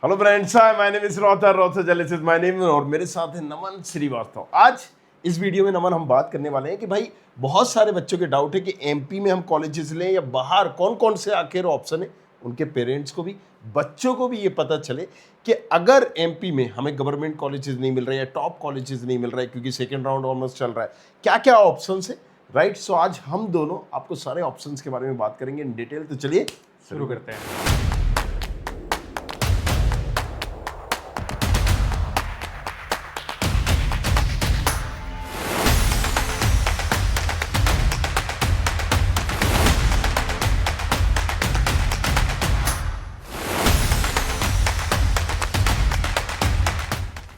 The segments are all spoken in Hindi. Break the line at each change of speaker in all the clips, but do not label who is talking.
Hello friends, hi my name is रोथर जलेस इज माय नेम और मेरे साथ है नमन श्रीवास्तव। आज इस वीडियो में नमन हम बात करने वाले हैं कि भाई बहुत सारे बच्चों के डाउट है कि एमपी में हम कॉलेजेस लें या बाहर, कौन कौन से आखिर ऑप्शन है। उनके पेरेंट्स को भी, बच्चों को भी ये पता चले कि अगर एमपी में हमें गवर्नमेंट कॉलेजेस नहीं मिल रहे या टॉप कॉलेजेस नहीं मिल रहे क्योंकि सेकेंड राउंड ऑलमोस्ट चल रहा है, क्या क्या ऑप्शन है, राइट। सो आज हम दोनों आपको सारे ऑप्शंस के बारे में बात करेंगे इन डिटेल। तो चलिए
शुरू करते हैं।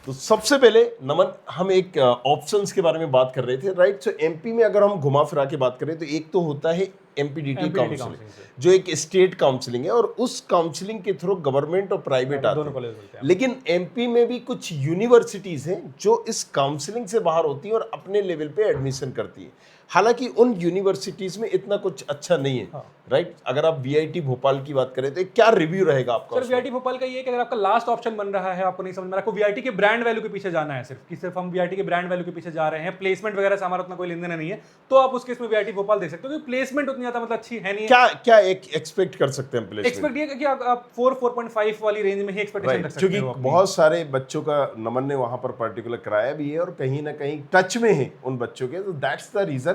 तो सबसे पहले नमन, हम एक ऑप्शंस के बारे में बात कर रहे थे, राइट। सो एमपी में अगर हम घुमा फिरा के बात करें तो एक तो होता है एमपीडीटी काउंसलिंग, जो एक स्टेट काउंसलिंग है और उस काउंसलिंग के थ्रू गवर्नमेंट और प्राइवेट आते हैं। लेकिन एमपी में भी कुछ यूनिवर्सिटीज हैं जो इस काउंसलिंग से बाहर होती है और अपने लेवल पे एडमिशन करती है। हालांकि उन यूनिवर्सिटीज में इतना कुछ अच्छा नहीं है, राइट। अगर आप वीआईटी भोपाल की बात करें तो क्या रिव्यू रहेगा आपका?
सर वीआईटी भोपाल का ये है कि अगर आपका लास्ट ऑप्शन बन रहा है, आपको नहीं समझ में आ रहा, आपको वीआईटी के ब्रांड वैल्यू के पीछे जाना है, सिर्फ हम वीआईटी के ब्रांड वैल्यू के पीछे जा रहे हैं, प्लेसमेंट वगैरह से हमारा उतना कोई लेन देन नहीं है, तो आप उस केस में वीआईटी भोपाल देख सकते हो क्योंकि प्लेसमेंट उतनी ज्यादा मतलब अच्छी है नहीं।
क्या एक एक्सपेक्ट कर सकते हैं प्लेसमेंट?
एक्सपेक्ट ये कि आप 4.5 वाली रेंज में ही एक्सपेक्टेशन रख सकते हो।
क्योंकि बहुत सारे बच्चों का नमन ने वहां पर पर्टिकुलर कराया भी है और कहीं ना कहीं टच में है उन बच्चों के, तो दैट्स द रीजन।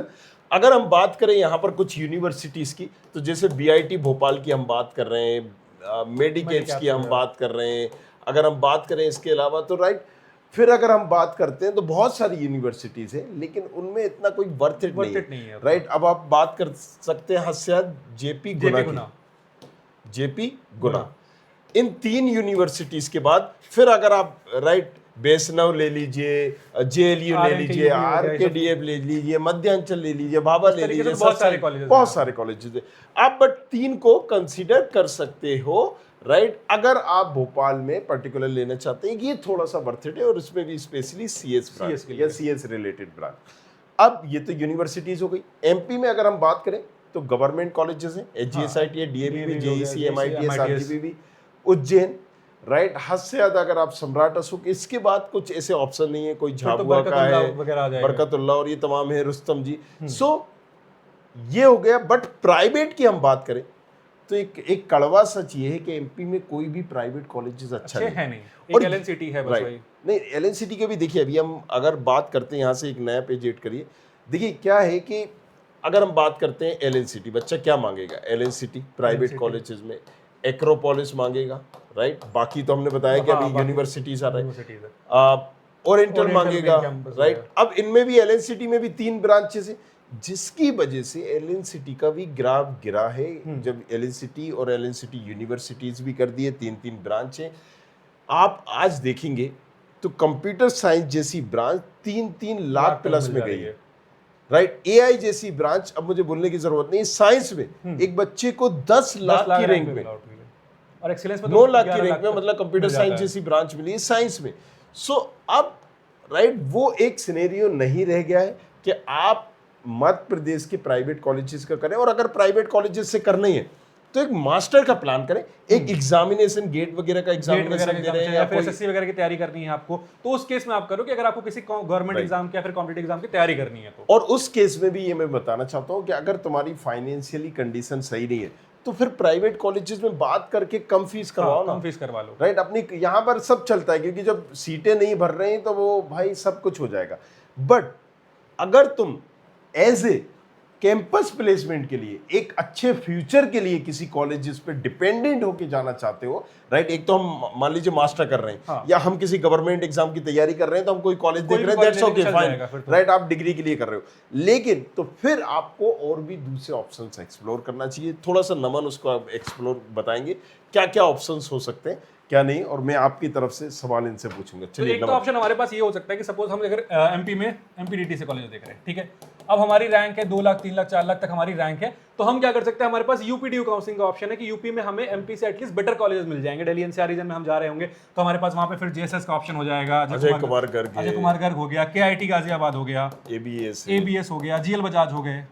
अगर हम बात करें यहाँ पर कुछ यूनिवर्सिटीज की, तो जैसे बीआईटी भोपाल की हम बात कर रहे हैं, मेडिकेट्स की हम बात कर रहे हैं, अगर हम बात करें इसके अलावा तो राइट। फिर अगर हम बात करते हैं तो बहुत सारी यूनिवर्सिटीज हैं लेकिन उनमें इतना कोई वर्थ इट नहीं है, राइट। अब आप बात कर सकते हैं हस्याद जेपी गुना, इन 3 यूनिवर्सिटीज के बाद फिर अगर आप राइट वैष्णव ले लीजिए, जेएलयू ले लीजिए, आरकेडीएफ ले लीजिए, मध्यांचल ले लीजिए, भाभा ले लीजिए, बहुत सारे कॉलेजेस हैं आप, बट 3 को कंसीडर कर सकते हो, राइट। अगर आप भोपाल में पर्टिकुलर लेना चाहते हैं, ये थोड़ा सा वर्थ इट है और इसमें भी स्पेशली सीएस या सीएस रिलेटेड ब्रांच। अब ये तो यूनिवर्सिटीज हो गई। एमपी में अगर हम बात करें तो गवर्नमेंट कॉलेजेस हैं, एचजीएसआईटी है, DAV, JEC, MITS, RGB, Ujjain, right. हद से ज्यादा अगर आप सम्राट अशोक, इसके बाद कुछ ऐसे ऑप्शन नहीं है। कोई झाबुआ का है, बरकतुल्लाह और ये तमाम है, रुस्तम जी। सो ये हो गया। बट प्राइवेट की हम बात करें तो एक कड़वा सच ये है कि एमपी में कोई भी प्राइवेट कॉलेजेस अच्छा नहीं
है। एक एलएनसीटी है बस भाई।
नहीं, एलएनसीटी के भी देखिए, अभी हम अगर बात करते हैं यहाँ से एक नया पेज ऐड करिए। देखिए क्या है कि अगर हम बात करते हैं एलएनसीटी, बच्चा क्या मांगेगा? एलएनसीटी प्राइवेट कॉलेजेस में एक्रोपोलिस मांगेगा, राइट। बाकी तो हमने बताया कि अभी यूनिवर्सिटीज आ रहे हैं, ओरिएंटल मांगेगा, राइट। अब इनमें भी एलएनसीटी में भी 3 ब्रांचेस है, जिसकी वजह से एलएनसीटी का भी ग्राफ गिरा है। जब एलएनसीटी और एलएनसीटी यूनिवर्सिटीज भी कर दिए, 3 ब्रांच है। आप आज देखेंगे तो कंप्यूटर साइंस जैसी ब्रांच 3 लाख प्लस में गई है, राइट। एआई जैसी ब्रांच, अब मुझे बोलने की जरूरत नहीं, साइंस में एक बच्चे को 10 लाख की रैंक में
और एक्सीलेंस में
9 लाख की रैंक में, मतलब कंप्यूटर साइंस जैसी ब्रांच मिली है साइंस में। सो अब राइट वो एक सिनेरियो नहीं रह गया है कि आप मध्य प्रदेश के प्राइवेट कॉलेजेस का करें, और अगर प्राइवेट कॉलेजेस से करना ही है तो एक मास्टर का प्लान करें, एक एग्जामिनेशन गेट वगैरह का एग्जामिनेशन दे रहे हैं
या फिर एसएससी वगैरह की तैयारी करनी है आपको, तो उस केस में आप करो कि अगर आपको किसी गवर्नमेंट एग्जाम की या फिर कॉम्पिटिटिव एग्जाम की तैयारी करनी है तो।
और उस केस में भी ये मैं बताना चाहता हूँ कि अगर तुम्हारी फाइनेंशियली कंडीशन सही नहीं है तो फिर प्राइवेट कॉलेजेस में बात करके कम फीस करवाओ ना,
कम फीस करवा लो,
राइट। अपनी यहाँ पर सब चलता है क्योंकि जब सीटें नहीं भर रहे हैं तो वो भाई सब कुछ हो जाएगा। बट अगर तुम एज ए कैंपस प्लेसमेंट के लिए, एक अच्छे फ्यूचर के लिए किसी कॉलेजेस पे डिपेंडेंट होके जाना चाहते हो, राइट। एक तो हम मान लीजिए मास्टर कर रहे हैं, या हम किसी गवर्नमेंट एग्जाम की तैयारी कर रहे हैं तो हम कोई कॉलेज देख रहे हैं, दैट्स ओके फाइन, राइट। आप डिग्री के लिए कर रहे हो, लेकिन तो फिर आपको और भी दूसरे ऑप्शंस एक्सप्लोर करना चाहिए। थोड़ा सा नमन उसको एक्सप्लोर बताएंगे क्या क्या ऑप्शंस हो सकते हैं, क्या नहीं, और मैं आपकी तरफ से सवाल इनसे पूछूंगा।
चलिए, एक तो ऑप्शन हमारे पास ये हो सकता है कि सपोज हम अगर एमपी में एमपीडीटी से कॉलेज देख रहे हैं, ठीक है। अब हमारी रैंक है 2 लाख, 3 लाख, 4 लाख तक हमारी रैंक है, तो हम क्या कर सकते हैं, हमारे पास यूपीडीयू काउंसलिंग का ऑप्शन है कि यूपी में हमें एमपी से एटलीस्ट बेटर कॉलेजेस मिल जाएंगे। दिल्ली एनसीआर रीजन में हम जा रहे होंगे तो हमारे पास वहां पे फिर जेएसएस का ऑप्शन हो जाएगा,
अजय कुमार गर्ग
हो गया, केआईटी गाजियाबाद हो गया, एबीएस हो गया, जीएल बजाज हो गए,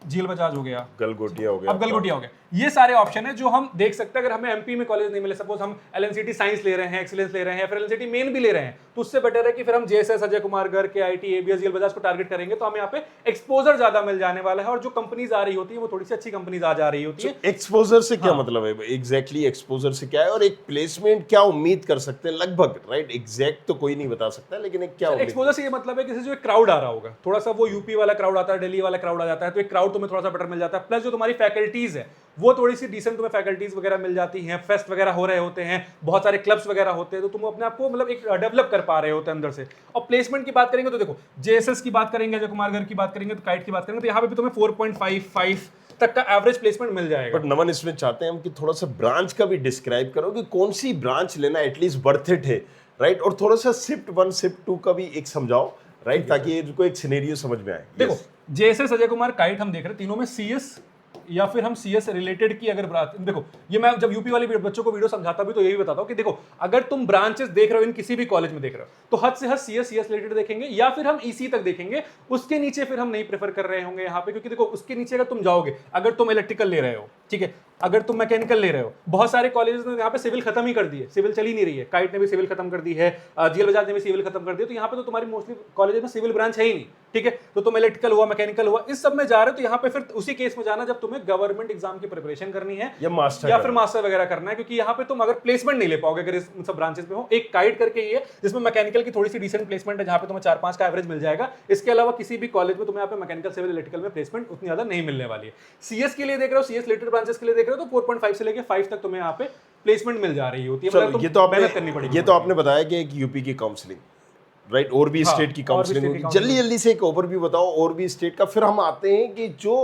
जील बजाज हो गया,
गलगोटिया हो गया,
अब गलगोटिया हो गया। ये सारे ऑप्शन है जो हम देख सकते हैं। अगर हमें एमपी में कॉलेज नहीं मिले, सपोज हम एलएनसीटी साइंस ले रहे हैं, एक्सीलेंस ले रहे हैं, फिर एलएनसीटी मेन भी ले रहे हैं, तो उससे बेटर है कि फिर हम JSS, Ajay Kumar Garg, KIT, ABS, GL Bajaj को टारगेट करेंगे, तो हमें यहाँ पे एक्सपोजर ज्यादा मिल जाने वाला है, और जो कंपनीज आ रही होती है वो थोड़ी सी अच्छी कंपनीज आ जा रही होती है।
एक्सपोजर से क्या मतलब है एग्जैक्टली? एक्सपोजर से क्या है और एक प्लेसमेंट क्या उम्मीद कर सकते हैं लगभग, राइट? एग्जैक्ट तो कोई नहीं बता सकता, लेकिन एक क्या
एक्सपोजर से ये मतलब है कि जो एक क्राउड आ रहा होगा, थोड़ा सा वो यूपी वाला क्राउड आता है, दिल्ली वाला क्राउड आ जाता है, तो एक क्राउड तुम्हें थोड़ा सा बेटर मिल जाता है। प्लस जो तुम्हारी फैकल्टीज है वो थोड़ी सी डिसेंट तुम्हें फैकल्टीज वगैरह मिल जाती हैं, फेस्ट वगैरह हो रहे होते हैं, बहुत सारे क्लब्स वगैरह होते हैं, तो तुम अपने आप को मतलब एक डेवलप कर पा रहे होते हैं अंदर से। और प्लेसमेंट की बात करेंगे तो देखो, जेएसएस की बात करेंगे, अजय कुमार गर्ग की बात करेंगे, तो काइट की बात करेंगे, तो यहाँ पे भी तुम्हें 4.55 तक का एवरेज प्लेसमेंट मिल जाएगा।
बट नमन, इसमें चाहते हैं हम कि थोड़ा सा ब्रांच का भी डिस्क्राइब करो कि कौन सी ब्रांच लेना एटलीस्ट वर्थ इट है, राइट? और थोड़ा सा शिफ्ट 1 शिफ्ट 2 का भी एक समझाओ, राइट? ताकि इनको एक सिनेरियो समझ में आए।
देखो, जेएसएस, अजय कुमार, काइट हम देख रहे हैं, तीनों में सीएस या फिर हम सीएस रिलेटेड की अगर बात, देखो ये मैं जब यूपी वाले बच्चों को वीडियो समझाता भी तो यही बताता हूं कि देखो, अगर तुम ब्रांचेस देख रहे हो इन किसी भी कॉलेज में देख रहे हो, तो हद से हद सीएस रिलेटेड देखेंगे, या फिर हम ईसी तक देखेंगे। उसके नीचे फिर हम नहीं प्रेफर कर रहे होंगे यहाँ पे, क्योंकि देखो उसके नीचे अगर तुम जाओगे, अगर तुम इलेक्ट्रिकल ले रहे हो, ठीक है, अगर तुम मैकेनिकल ले रहे हो, बहुत सारे कॉलेजेस ने यहाँ पे सिविल खत्म ही कर दी है, सिविल चल ही नहीं रही है। काइट ने भी सिविल खत्म कर दी है, जीएल बजाज ने भी सिविल खत्म कर दी है, तो यहाँ पे तो तुम्हारी मोस्टली कॉलेज में सिविल ब्रांच है ही नहीं, ठीक है। तो तुम इलेक्ट्रिकल हुआ, मैकेनिकल हुआ, इस सब में जा रहे हो, तो यहाँ पे फिर उसी केस में जाना जब तुम्हें गवर्नमेंट एग्जाम की प्रिपरेशन करनी है या फिर मास्टर वगैरह करना है, क्योंकि यहाँ पे तुम अगर प्लेसमेंट नहीं ले पाओगे अगर इस सब ब्रांचेस में हो। एक काइट करके ही है जिसमें मैकेनिकल की थोड़ी सी डिसेंट प्लेसमेंट है, जहाँ पे तुम्हें 4-5 का एवरेज मिल जाएगा। इसके अलावा किसी भी कॉलेज में तुम्हें यहाँ पे मैकेनिकल, सिविल, इलेक्ट्रिकल में प्लेसमेंट उतनी ज्यादा नहीं मिलने वाली है। सीएस के लिए देख रहे हो, सीएस रिलेटेड ब्रांचेस के लिए देख रहे हो, तो 4.5 से लेके 5 तक तुम्हें यहाँ पे प्लेसमेंट मिल जा रही होती है।
चलो, ये तो आपने बताया कि एक यूपी की काउंसलिंग, राइट? और भी स्टेट की काउंसलिंग होगी। जल्दी जल्दी से एक ओवरव्यू बताओ और भी स्टेट का, फिर हम आते हैं कि जो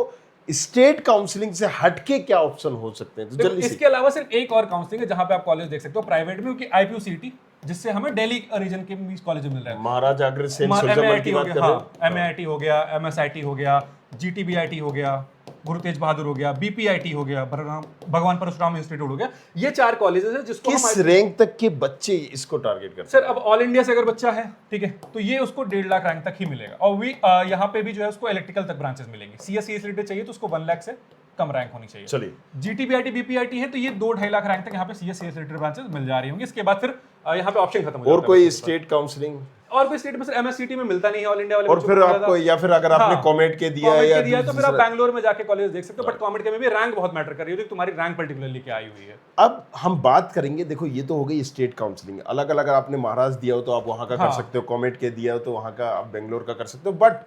स्टेट काउंसलिंग से हटके क्या ऑप्शन हो सकते हैं। तो जल्दी
इसके अलावा सिर्फ एक और काउंसलिंग है जहां पे आप कॉलेज देख सकते हो प्राइवेट में, क्योंकि आईपीयूसीटी, जिससे हमें दिल्ली रीजन के कॉलेज मिल रहा है।
महाराजा अग्रसेन सुरजमल की बात कर रहे हो,
एमआईटी हो गया, एमएसआईटी हो गया, जीटीबीआईटी हो गया, गुरु तेज बहादुर हो गया, बीपीआईटी हो गया, भगवान परशुराम इंस्टीट्यूट हो गया। ये 4 कॉलेजेस हैं जिसको
किस रैंक तक के बच्चे इसको टारगेट करते हैं?
सर, अब ऑल इंडिया से अगर बच्चा है, ठीक है, तो ये उसको 1.5 लाख रैंक तक ही मिलेगा। और भी यहाँ पे भी जो है उसको इलेक्ट्रिकल तक ब्रांचेस मिलेंगे। सीएस रिलेटेड चाहिए तो उसको 1 लाख से कम रैंक होनी चाहिए।
चलिए,
जीटीबीआईटी, बीपीआईटी है तो ये 2-2.5 लाख रैंक तक यहाँ पे सीएस रिलेटेड ब्रांचेस मिल जा रही होंगी। इसके बाद फिर यहाँ पे ऑप्शन खत्म हो जाता है।
और कोई स्टेट काउंसलिंग?
और कोई स्टेट में सर एमएससीटी में मिलता नहीं है ऑल इंडिया वाले।
और फिर आपको, या फिर अगर आपने कॉमेट के दिया है या
तो फिर आप बैंगलोर में जाके कॉलेज देख सकते हो। बट कॉमेट के में भी रैंक बहुत मैटर कर रही है, तुम्हारी रैंक पर्टिकुलरली क्या आई हुई है।
अब हम बात करेंगे, देखो ये तो हो गई स्टेट काउंसलिंग। अलग अलग, आपने महाराष्ट्र दिया हो तो आप वहां का कर सकते हो, कॉमेट के दिया हो तो वहां का आप बेंगलोर का कर सकते हो। बट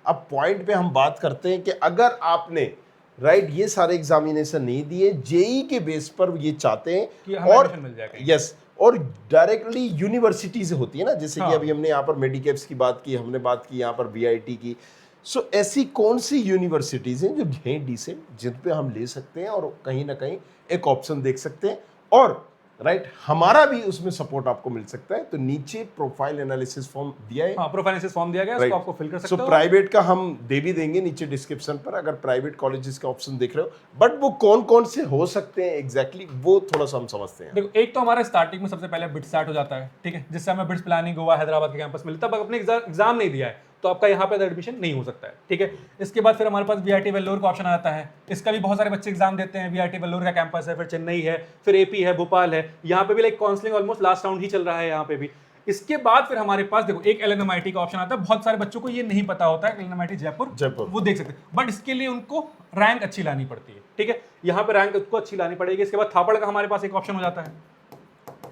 अब पॉइंट पे हम बात करते हैं कि अगर आपने राइट ये सारे एग्जामिनेशन नहीं दिए, जेई के बेस पर ये चाहते हैं
कि हमें
और
एडमिशन मिल जाए,
यस, और डायरेक्टली यूनिवर्सिटी से होती है ना, जैसे कि अभी हमने यहाँ पर मेडिकेप्स की बात की, हमने बात की यहाँ पर बीआईटी की। सो ऐसी कौन सी यूनिवर्सिटीज हैं जो हैं डिसेंट, जिन पे हम ले सकते हैं और कहीं ना कहीं एक ऑप्शन देख सकते हैं, और राइट हमारा भी उसमें सपोर्ट आपको मिल सकता है। तो नीचे प्रोफाइल एनालिसिस फॉर्म दिया है,
प्रोफाइल एनालिसिस फॉर्म दिया गया है, उसको आपको फिल कर सकते हो।
सो प्राइवेट का हम दे भी देंगे नीचे डिस्क्रिप्शन पर, अगर प्राइवेट कॉलेजेस का ऑप्शन देख रहे हो। बट वो कौन कौन से हो सकते हैं एग्जैक्टली, वो थोड़ा सा हम समझते हैं।
देखो, एक तो हमारा स्टार्टिंग में सबसे पहले बिट्स स्टार्ट हो जाता है, ठीक है, जिससे हमें बिट्स प्लानिंग गोवा, हैदराबाद के कैंपस मिले। तब अपने एग्जाम नहीं दिया है तो आपका यहाँ पे एडमिशन नहीं हो सकता है, ठीक है। इसके बाद फिर हमारे पास वीआईटी वेल्लोर का ऑप्शन आता है। इसका भी बहुत सारे बच्चे एग्जाम देते हैं। वीआईटी वेल्लोर का कैंपस है, फिर चेन्नई है, फिर एपी है, भोपाल है। यहाँ पे भी like counselling almost last round ही चल रहा है यहाँ पे भी। इसके बाद फिर हमारे पास देखो एक एलएनएमआईटी का ऑप्शन आता है। बहुत सारे बच्चों को ये नहीं पता होता है, एलएनएमआईटी जयपुर, वो देख सकते हैं। बट इसके लिए उनको रैंक अच्छी लानी पड़ती है, ठीक है, यहाँ पे रैंक उसको अच्छी लानी पड़ेगी। इसके बाद थापड़ का हमारे पास एक ऑप्शन हो जाता है।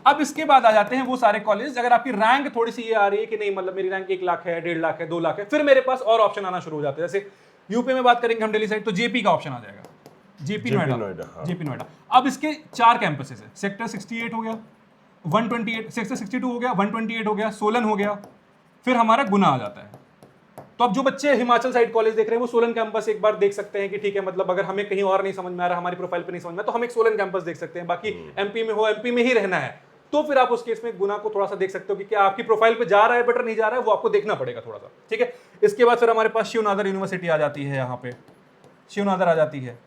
अब इसके बाद आ जाते हैं वो सारे कॉलेज, अगर आपकी रैंक थोड़ी सी ये आ रही है कि नहीं, मतलब मेरी रैंक 1 लाख है, 1.5 लाख है, 2 लाख है, फिर मेरे पास और ऑप्शन आना शुरू हो जाते हैं। जैसे यूपी में बात करेंगे हम दिल्ली साइड, तो जेपी का ऑप्शन आ जाएगा, जेपी नोएडा, जेपी नोएडा। अब इसके 4 कैंपसेस है। सेक्टर 68 हो गया, 128, सेक्टर 62 हो गया, 128 हो गया, सोलन हो गया, फिर हमारा गुना आ जाता है। तो अब जो बच्चे हिमाचल साइड कॉलेज देख रहे हैं वो सोलन कैंपस एक बार देख सकते हैं कि ठीक है, मतलब अगर हमें कहीं और नहीं समझ में आ रहा, हमारी प्रोफाइल पे नहीं समझ में, तो हम एक सोलन कैंपस देख सकते हैं। बाकी एमपी में हो, एमपी में ही रहना है, तो फिर आप उस केस में गुना को थोड़ा सा देख सकते हो कि क्या आपकी प्रोफाइल पे जा रहा है बेटर, नहीं जा रहा है, वो आपको देखना पड़ेगा थोड़ा सा, ठीक है। इसके बाद फिर हमारे पास शिवनादर यूनिवर्सिटी आ जाती है, यहाँ पे शिवनादर आ जाती है।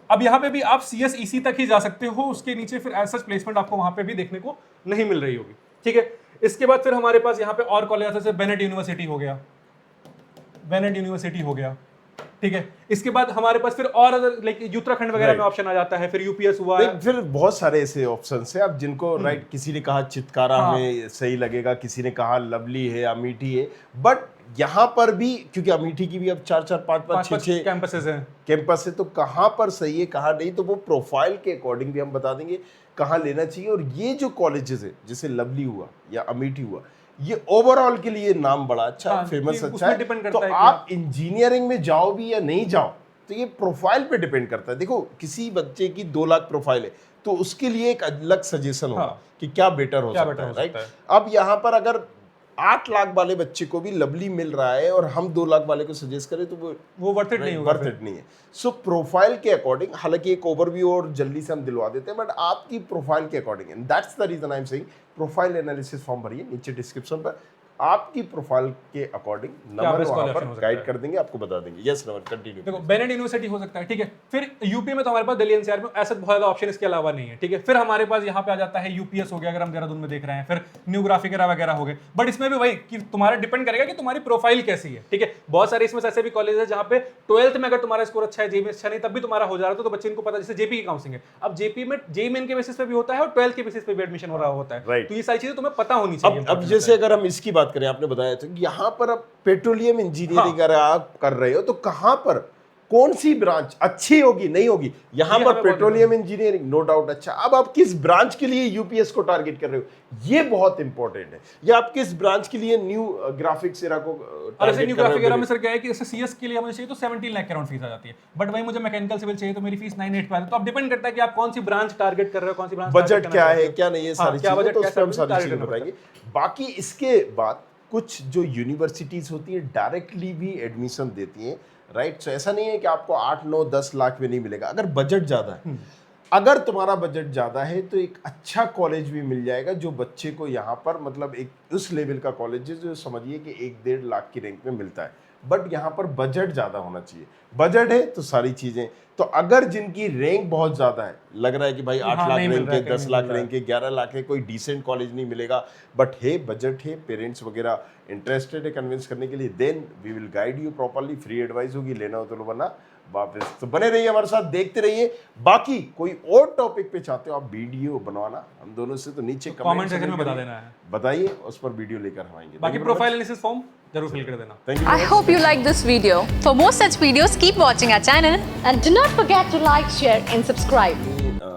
अब यहाँ पे भी आप सीएसईसी तक ही जा सकते हो, उसके नीचे फिर ऐसा प्लेसमेंट आपको वहां पे भी देखने को नहीं मिल रही होगी, ठीक है। इसके बाद फिर हमारे पास यहाँ पे और कॉलेज जैसे बेनेट यूनिवर्सिटी हो गया, बेनेट यूनिवर्सिटी हो गया, ठीक है। इसके बाद हमारे पास फिर और अदर लाइक उत्तराखंड वगैरह में ऑप्शन आ जाता है, फिर यूपीएस हुआ है।
फिर बहुत सारे ऐसे ऑप्शन है अब जिनको राइट, किसी ने कहा चितकारा में सही लगेगा, किसी ने कहा लवली है, अमेठी है, बट यहाँ पर भी क्योंकि अमेठी की भी अब 4-4, 5-5, 6-6
कैंपसेस हैं,
कैंपस है, तो कहाँ पर सही है कहाँ नहीं, तो वो प्रोफाइल के अकॉर्डिंग भी हम बता देंगे कहाँ लेना चाहिए। और ये जो कॉलेजेस है जैसे लवली हुआ या अमेठी हुआ, ये ओवरऑल के लिए नाम बड़ा अच्छा, फेमस अच्छा है। तो आप इंजीनियरिंग में जाओ भी या नहीं जाओ, तो ये प्रोफाइल पे डिपेंड करता है। देखो किसी बच्चे की 2 लाख प्रोफाइल है तो उसके लिए एक अलग सजेशन होगा कि क्या बेटर हो सकता है, राइट। अब यहाँ पर अगर 8 लाख वाले बच्चे को भी लवली मिल रहा है और हम 2 लाख वाले को सजेस्ट करें तो वो
वर्थ इट नहीं होगा,
वर्थ इट नहीं है। सो प्रोफाइल के अकॉर्डिंग, हालांकि एक ओवरव्यू और जल्दी से हम दिलवा देते हैं, बट आपकी प्रोफाइल के according, and that's the reason I am saying profile analysis form भरिए नीचे डिस्क्रिप्शन पर, आपकी प्रोफाइल के अकॉर्डिंग नंबर वहां पर गाइड कर देंगे, आपको बता देंगे। Yes number continue.
देखो बेनेट यूनिवर्सिटी हो सकता है, ठीक है। फिर यूपी में तो हमारे पास दिल्ली एनसीआर में ऐसा बहुत ज्यादा ऑप्शन इसके अलावा नहीं है, ठीक है। फिर हमारे पास यहाँ पे आ जाता है यूपीएस हो गया, अगर हम देहरादून में देख रहे हैं, फिर न्यू ग्राफिक वगैरह हो गए। बट इसमें भी वही कि तुम्हारा डिपेंड करेगा कि तुम्हारी प्रोफाइल कैसी है, ठीक है। बहुत सारे इसमें ऐसे भी कॉलेज है जहाँ पे 12th में अगर तुम्हारा स्कोर अच्छा है, जेई में अच्छा नहीं, तब भी तुम्हारा हो जा रहा है, तो बच्चे को पता, जैसे जेपी की काउंसलिंग है, अब जेपी में जेई मेन के बेसिस पे भी होता है और 12th के बेसिस पे भी एडमिशन हो रहा होता है, तो ये सारी चीजें तुम्हें पता होनी चाहिए।
अब जैसे अगर हम इसकी बात करें, आपने बताया था यहाँ पर अब पेट्रोलियम इंजीनियरिंग अगर आप कर रहे हो तो कहां पर कौन सी ब्रांच अच्छी होगी नहीं होगी, यहाँ पर पेट्रोलियम इंजीनियरिंग नो डाउट अच्छा। अब आप किस ब्रांच के लिए यूपीएस को टारगेट कर रहे हो, ये बहुत इंपॉर्टेंट है, या आप किस ब्रांच के लिए न्यू ग्राफिक्स एरा को
टारगेट न्यू ग्राफिक एरा में सर क्या है कि जैसे सीएस के लिए मुझे चाहिए तो 17 लाख के अराउंड फीस आ जाती है, बट वही मुझे मैकेनिकल सिविल चाहिए तो मेरी फीस 9-8 पे आती है। तो अब डिपेंड करता है कि आप कौन सी ब्रांच टारगेट कर रहे हो, कौन सी ब्रांच,
बजट क्या है क्या नहीं है, सारी चीजें तो उसमें हम सारी चीजें बताएंगे। बाकी इसके बाद कुछ जो यूनिवर्सिटीज होती है डायरेक्टली भी एडमिशन देती हैं, राइट। सो ऐसा नहीं है कि आपको 8, 9, 10 लाख में नहीं मिलेगा। अगर बजट ज़्यादा है, अगर तुम्हारा बजट ज़्यादा है तो एक अच्छा कॉलेज भी मिल जाएगा जो बच्चे को यहाँ पर मतलब एक उस लेवल का कॉलेज है जो समझिए कि 1-1.5 लाख की रैंक में मिलता है, बट यहाँ पर बजट ज़्यादा होना चाहिए। बजट है तो सारी चीज़ें, तो अगर जिनकी रैंक बहुत ज़्यादा है, लग रहा है कि भाई 8 लाख रैंक है, 10 लाख रैंक है, 11 लाख है, कोई डिसेंट कॉलेज नहीं मिलेगा, बट है बजट है, पेरेंट्स वगैरह इंटरेस्टेड है कन्विंस करने के लिए, then we will guide you properly, free advice होगी, लेना हो तो लो वरना वापस। तो बने रहिए हमारे साथ, देखते रहिए। बाकी कोई और टॉपिक पे चाहते हो आप वीडियो बनवाना हम दोनों से, तो नीचे
कमेंट सेक्शन में बता देना है,
बताइए, उस पर वीडियो लेकर हम आएंगे।
बाकी प्रोफाइल एनालिसिस फॉर्म जरूर फिल कर देना।
Thank you.
I hope you like this video. For more such videos, keep watching our channel
and do not forget to like, share and subscribe.